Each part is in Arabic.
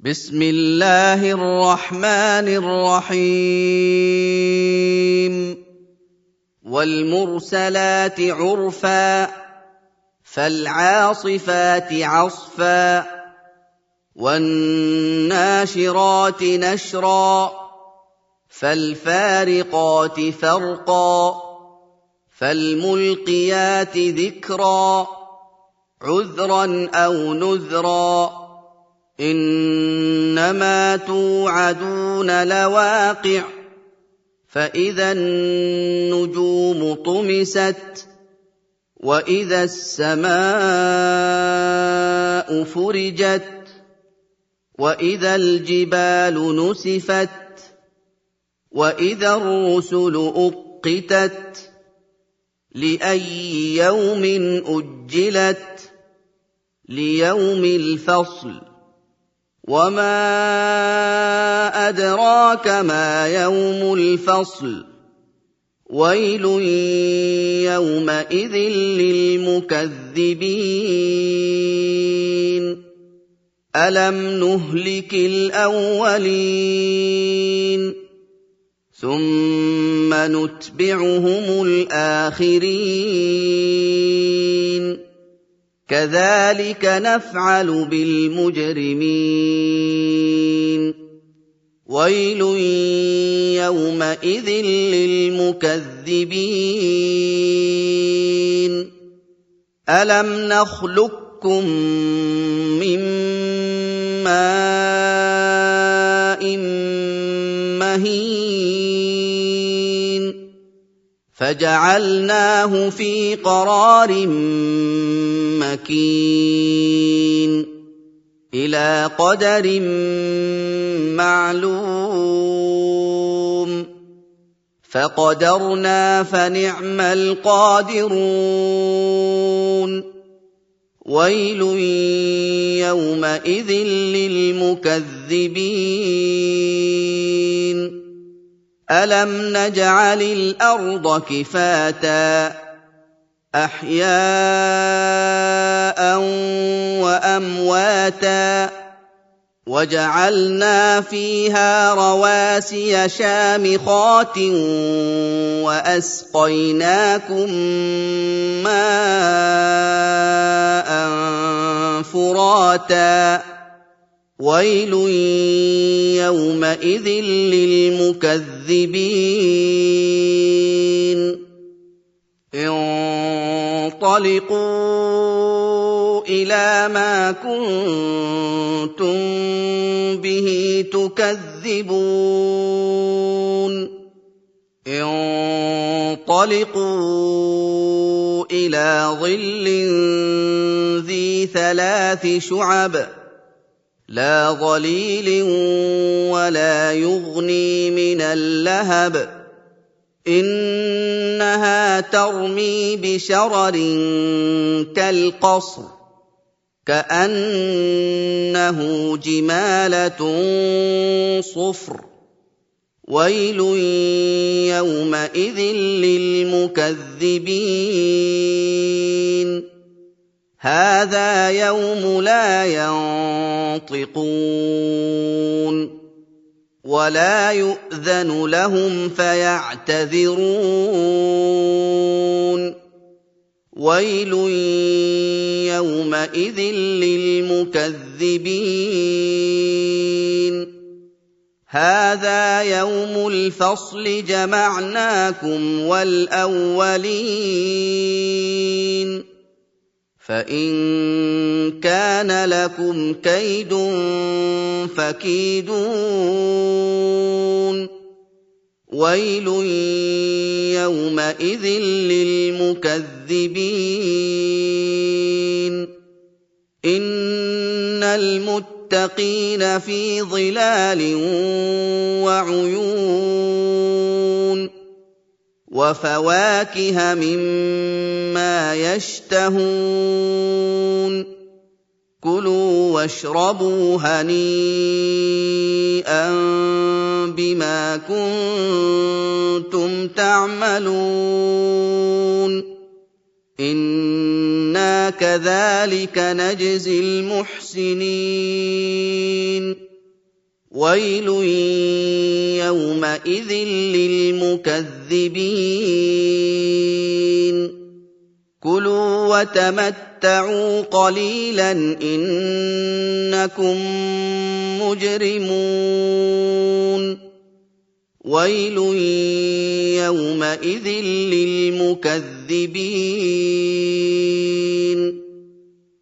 بسم الله الرحمن الرحيم والمرسلات عرفا فالعاصفات عصفا والناشرات نشرا فالفارقات فرقا فالملقيات ذكرا عذرا أو نذرا إنما توعدون لواقع فإذا النجوم طمست وإذا السماء فرجت وإذا الجبال نسفت وإذا الرسل أقتت لأي يوم أجلت ليوم الفصل وما أدراك ما يوم الفصل ويل يومئذ للمكذبين ألم نهلك الأولين ثم نتبعهم الآخرين كذلك نفعل بالمجرمين ويل يومئذ للمكذبين ألم نخلقكم من ماء مهين فجعلناه في قرار مكين إلى قدر معلوم فقدرنا فنعم القادرون ويل يومئذ للمكذبين ألم نجعل الأرض كفاتا أحياء وأمواتا وجعلنا فيها رواسي شامخات وأسقيناكم ماء فراتا ويل يومئذ للمكذبين انطلقوا إلى ما كنتم به تكذبون انطلقوا إلى ظل ذي 3 شعب لا ظليل ولا يغني من اللهب إنها ترمي بشرر كالقصر كأنه جمالة صفر ويل يومئذ للمكذبين هذا يوم لا ينطقون ولا يؤذن لهم فيعتذرون ويل يومئذ للمكذبين هذا يوم الفصل جمعناكم والأولين فإن كان لكم كيد فكيدون ويل يومئذ للمكذبين إن المتقين في ظلال وعيون وفواكه مما يشتهون كلوا واشربوا هنيئا بما كنتم تعملون إنا كذلك نجزي المحسنين وَيْلٌ يَوْمَئِذٍ لِّلْمُكَذِّبِينَ كُلُوا وَتَمَتَّعُوا قَلِيلًا إِنَّكُم مُّجْرِمُونَ وَيْلٌ يَوْمَئِذٍ لِّلْمُكَذِّبِينَ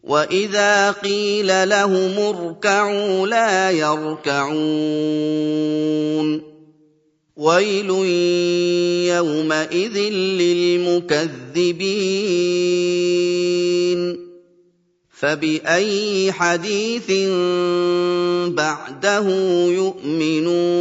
وَإِذَا قِيلَ لَهُمُ ارْكَعُوا لَا يَرْكَعُونَ وَيْلٌ يَوْمَئِذٍ لِّلْمُكَذِّبِينَ فَبِأَيِّ حَدِيثٍ بَعْدَهُ يُؤْمِنُونَ